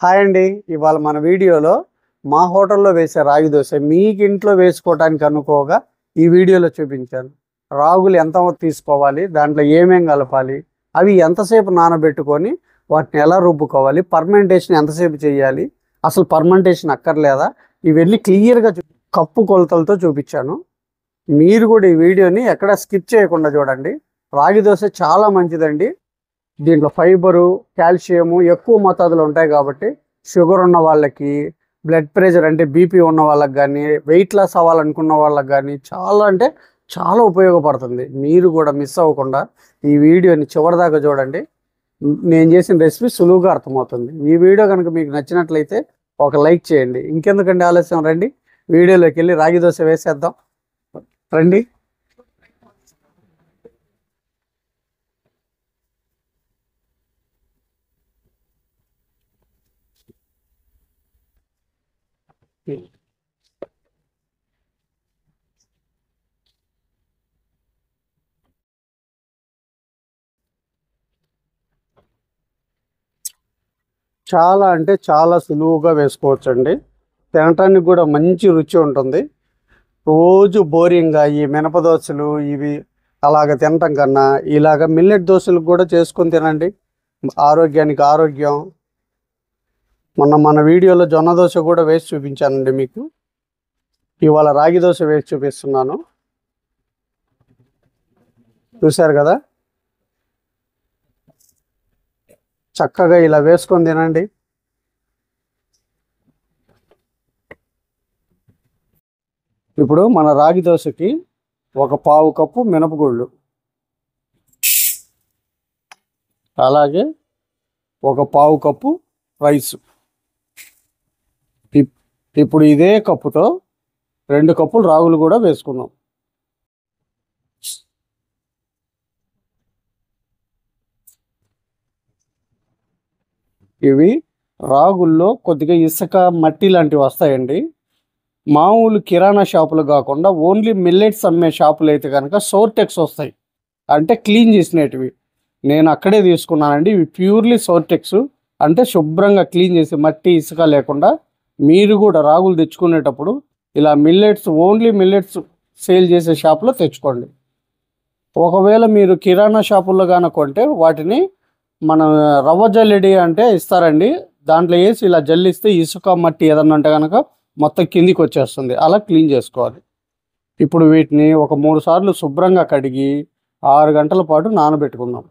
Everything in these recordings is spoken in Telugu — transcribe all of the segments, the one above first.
హాయ్ అండి. ఇవాళ మన వీడియోలో మా హోటల్లో వేసే రాగి దోశ మీకు ఇంట్లో వేసుకోవడానికి అనుకోగా ఈ వీడియోలో చూపించాను. రాగులు ఎంత తీసుకోవాలి, దాంట్లో ఏమేం కలపాలి, అవి ఎంతసేపు నానబెట్టుకొని వాటిని ఎలా రుబ్బుకోవాలి, పర్మెంటేషన్ ఎంతసేపు చేయాలి, అసలు పర్మెంటేషన్ అక్కర్లేదా, ఇవన్నీ క్లియర్గా కప్పు కొలతలతో చూపించాను. మీరు కూడా ఈ వీడియోని ఎక్కడ స్కిప్ చేయకుండా చూడండి. రాగి దోశ చాలా మంచిదండి. దీంట్లో ఫైబరు, కాల్షియము ఎక్కువ మోతాదులో ఉంటాయి కాబట్టి షుగర్ ఉన్న వాళ్ళకి, బ్లడ్ ప్రెషర్ అంటే బీపీ ఉన్న వాళ్ళకి కానీ, వెయిట్ లాస్ అవ్వాలనుకున్న వాళ్ళకి కానీ చాలా అంటే చాలా ఉపయోగపడుతుంది. మీరు కూడా మిస్ అవ్వకుండా ఈ వీడియోని చివరిదాకా చూడండి. నేను చేసిన రెసిపీ సులువుగా అర్థమవుతుంది. ఈ వీడియో కనుక మీకు నచ్చినట్లయితే ఒక లైక్ చేయండి. ఇంకెందుకండి ఆలస్యం, రండి వీడియోలోకి వెళ్ళి రాగి దోశ వేసేద్దాం. రండి. చాలా అంటే చాలా సులువుగా వేసుకోవచ్చండి. తినటానికి కూడా మంచి రుచి ఉంటుంది. రోజు బోరింగ్గా ఈ మినప దోశలు ఇవి అలాగ తినటం కన్నా ఇలాగ మిల్లెట్ దోశలు కూడా చేసుకొని తినండి. ఆరోగ్యానికి ఆరోగ్యం. మన వీడియోలో జొన్న దోశ కూడా వేసి చూపించానండి మీకు. ఇవాళ రాగి దోశ వేసి చూపిస్తున్నాను. చూశారు కదా, చక్కగా ఇలా వేసుకొని తినండి. ఇప్పుడు మన రాగి దోశకి ఒక పావు కప్పు మినపగుళ్ళు, అలాగే ఒక పావు కప్పు రైసు. ఇప్పుడు ఇదే కప్పుతో 2 కప్పులు రాగులు కూడా వేసుకున్నాం. ఇవి రాగుల్లో కొద్దిగా ఇసుక, మట్టి లాంటివి వస్తాయండి. మామూలు కిరాణా షాపులు కాకుండా ఓన్లీ మిల్లెట్స్ అమ్మే షాపులు అయితే కనుక సోర్టెక్స్ వస్తాయి, అంటే క్లీన్ చేసినవి. నేను అక్కడే తీసుకున్నానండి. ఇవి ప్యూర్లీ సోర్టెక్స్, అంటే శుభ్రంగా క్లీన్ చేసి మట్టి ఇసుక లేకుండా. మీరు కూడా రాగులు తెచ్చుకునేటప్పుడు ఇలా మిల్లెట్స్, ఓన్లీ మిల్లెట్స్ సేల్ చేసే షాపులో తెచ్చుకోండి. ఒకవేళ మీరు కిరాణా షాపుల్లో కొంటే వాటిని మన రవ్వ జల్లెడి అంటే ఇస్తారండి. దాంట్లో వేసి ఇలా జల్లిస్తే ఇసుక మట్టి ఏదన్నా ఉంటే కనుక మొత్తం కిందికి వచ్చేస్తుంది. అలా క్లీన్ చేసుకోవాలి. ఇప్పుడు వీటిని ఒక 3 సార్లు శుభ్రంగా కడిగి 6 గంటల పాటు నానబెట్టుకుందాం.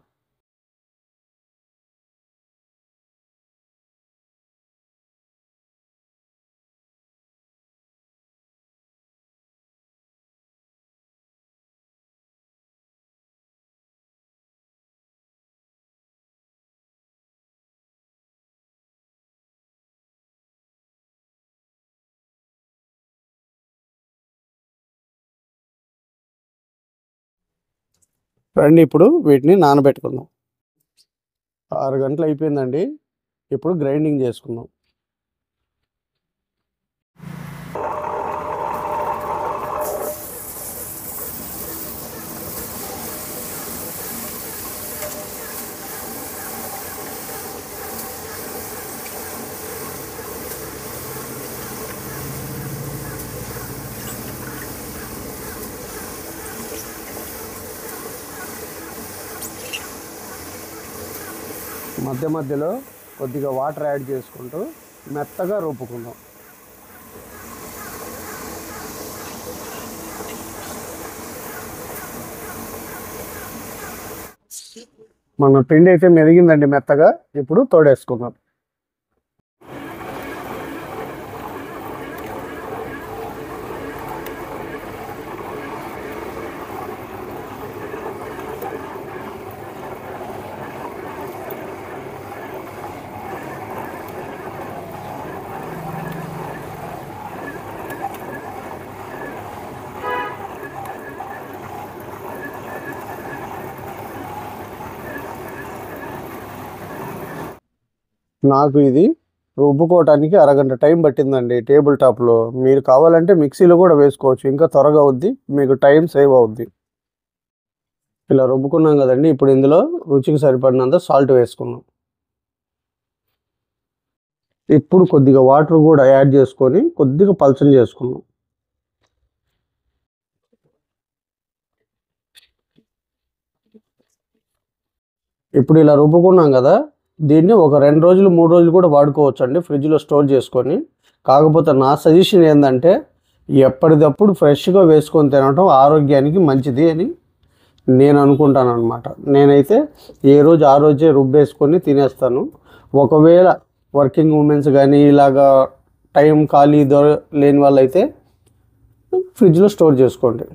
రండి, ఇప్పుడు వీటిని నానబెట్టుకుందాం. 6 గంటలు అయిపోయిందండి. ఇప్పుడు గ్రైండింగ్ చేసుకుందాం. మధ్య మధ్యలో కొద్దిగా వాటర్ యాడ్ చేసుకుంటూ మెత్తగా రుబ్బుకుందాం. మన పిండి అయితే మెదిగిందండి మెత్తగా. ఇప్పుడు తోడేసుకుందాం. నాకు ఇది రుబ్బుకోవటానికి అరగంట టైం పట్టిందండి టేబుల్ టాప్లో. మీరు కావాలంటే మిక్సీలో కూడా వేసుకోవచ్చు, ఇంకా త్వరగా అవుద్ది, మీకు టైం సేవ్ అవుద్ది. ఇలా రుబ్బుకున్నాం కదండి. ఇప్పుడు ఇందులో రుచికి సరిపడినంత సాల్ట్ వేసుకున్నాం. ఇప్పుడు కొద్దిగా వాటర్ కూడా యాడ్ చేసుకొని కొద్దిగా పల్చన చేసుకున్నాం. ఇప్పుడు ఇలా రుబ్బుకున్నాం కదా, దీన్ని ఒక 2 రోజులు 3 రోజులు కూడా వాడుకోవచ్చు అండి, ఫ్రిడ్జ్లో స్టోర్ చేసుకొని. కాకపోతే నా సజెషన్ ఏంటంటే ఎప్పటికప్పుడు ఫ్రెష్గా వేసుకొని తినడం ఆరోగ్యానికి మంచిది అని నేను అనుకుంటాను అనమాట. నేనైతే ఏ రోజు ఆ రోజే రుబ్బేసుకొని తినేస్తాను. ఒకవేళ వర్కింగ్ ఉమెన్స్ కానీ ఇలాగా టైం ఖాళీ లేని వాళ్ళైతే ఫ్రిడ్జ్లో స్టోర్ చేసుకోండి.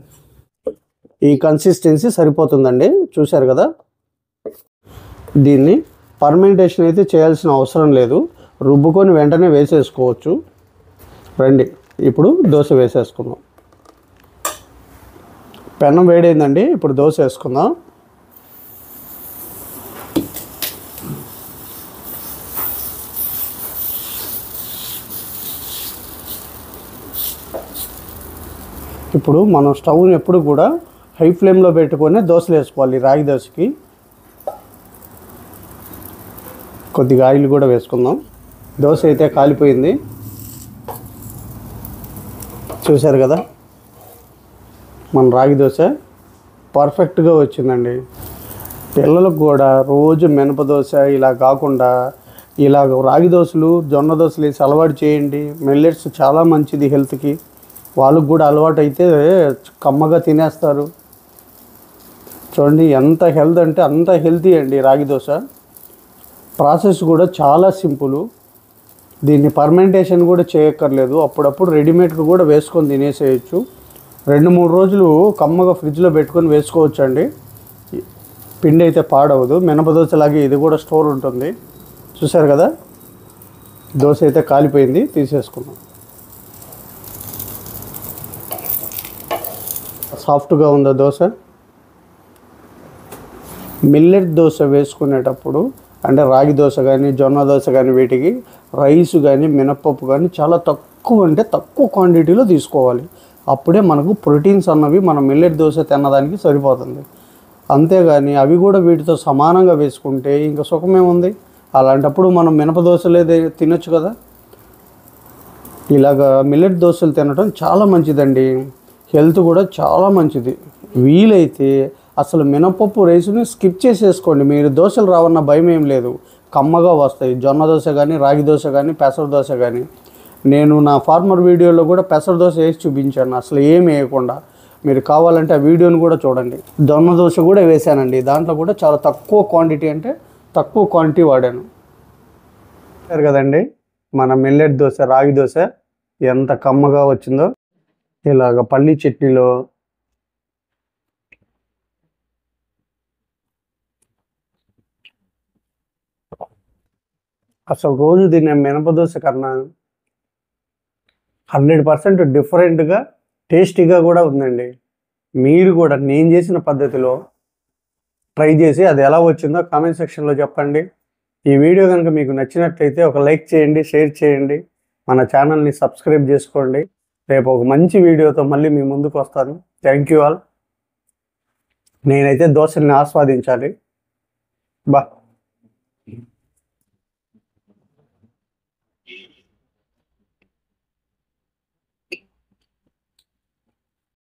ఈ కన్సిస్టెన్సీ సరిపోతుందండి, చూశారు కదా. దీన్ని పర్మెంటేషన్ అయితే చేయాల్సిన అవసరం లేదు, రుబ్బుకొని వెంటనే వేసేసుకోవచ్చు. రండి ఇప్పుడు దోశ వేసేసుకుందాం. పెనం వేడైందండి, ఇప్పుడు దోశ వేసుకుందాం. ఇప్పుడు మనం స్టవ్ని ఎప్పుడు కూడా హై ఫ్లేమ్లో పెట్టుకొని దోశలు వేసుకోవాలి. రాగి దోశకి కొద్దిగా ఆయిల్ కూడా వేసుకుందాం. దోశ అయితే కాలిపోయింది, చూశారు కదా. మన రాగి దోశ పర్ఫెక్ట్గా వచ్చిందండి. పిల్లలకు కూడా రోజు మినప దోశ ఇలా కాకుండా ఇలా రాగి దోశలు, జొన్న దోశలు వేసి అలవాటు చేయండి. మిల్లెట్స్ చాలా మంచిది హెల్త్కి. వాళ్ళకు కూడా అలవాటు అయితే కమ్మగా తినేస్తారు. చూడండి ఎంత హెల్త్ అంటే అంత హెల్తీ అండి రాగి దోశ. ప్రాసెస్ కూడా చాలా సింపుల్. దీన్ని పర్మెంటేషన్ కూడా చేయక్కర్లేదు, అప్పుడప్పుడు రెడీమేడ్గా కూడా వేసుకొని తినేసేయచ్చు. 2-3 రోజులు కమ్మగా ఫ్రిడ్జ్లో పెట్టుకొని వేసుకోవచ్చు అండి. పిండి అయితే పాడవదు. మినపదోశలాగే ఇది కూడా స్టోర్ ఉంటుంది. చూశారు కదా, దోశ అయితే కాలిపోయింది, తీసేసుకున్నాం. సాఫ్ట్గా ఉందా దోశ. మిల్లెట్ దోశ వేసుకునేటప్పుడు అంటే రాగి దోశ కానీ జొన్న దోశ కానీ వీటికి రైస్ కానీ మినపప్పు కానీ చాలా తక్కువ, అంటే తక్కువ క్వాంటిటీలో తీసుకోవాలి. అప్పుడే మనకు ప్రోటీన్స్ అన్నవి మనం మిల్లెట్ దోశ తినడానికి సరిపోతుంది. అంతేగాని అవి కూడా వీటితో సమానంగా వేసుకుంటే ఇంకా సుఖమేముంది. అలాంటప్పుడు మనం మినప దోశలే తినొచ్చు కదా. ఇలాగా మిల్లెట్ దోశలు తినడం చాలా మంచిదండి, హెల్త్ కూడా చాలా మంచిది. వీలైతే అసలు మినపప్పు రైస్ని స్కిప్ చేసేసుకోండి, మీరు దోశలు రావన్న భయం ఏం లేదు, కమ్మగా వస్తాయి. జొన్న దోశ కానీ రాగి దోశ కానీ పెసర దోశ కానీ. నేను నా ఫార్మర్ వీడియోలో కూడా పెసర దోశ వేసి చూపించాను, అసలు ఏమి వేయకుండా. మీరు కావాలంటే ఆ వీడియోని కూడా చూడండి. జొన్న దోశ కూడా వేసానండి, దాంట్లో కూడా చాలా తక్కువ క్వాంటిటీ, అంటే తక్కువ క్వాంటిటీ వాడాను. సరే కదండి, మన మిల్లెట్ దోశ రాగి దోశ ఎంత కమ్మగా వచ్చిందో. ఇలాగ పల్లీ చట్నీలో అసలు రోజు తినే మినప దోశ కన్నా 100% డిఫరెంట్గా టేస్టీగా కూడా ఉందండి. మీరు కూడా నేను చేసిన పద్ధతిలో ట్రై చేసి అది ఎలా వచ్చిందో కామెంట్ సెక్షన్లో చెప్పండి. ఈ వీడియో కనుక మీకు నచ్చినట్లయితే ఒక లైక్ చేయండి, షేర్ చేయండి, మన ఛానల్ని సబ్స్క్రైబ్ చేసుకోండి. రేపు ఒక మంచి వీడియోతో మళ్ళీ మీ ముందుకు వస్తాను. Thank you all. నేనైతే దోశల్ని ఆస్వాదించాలి. బా.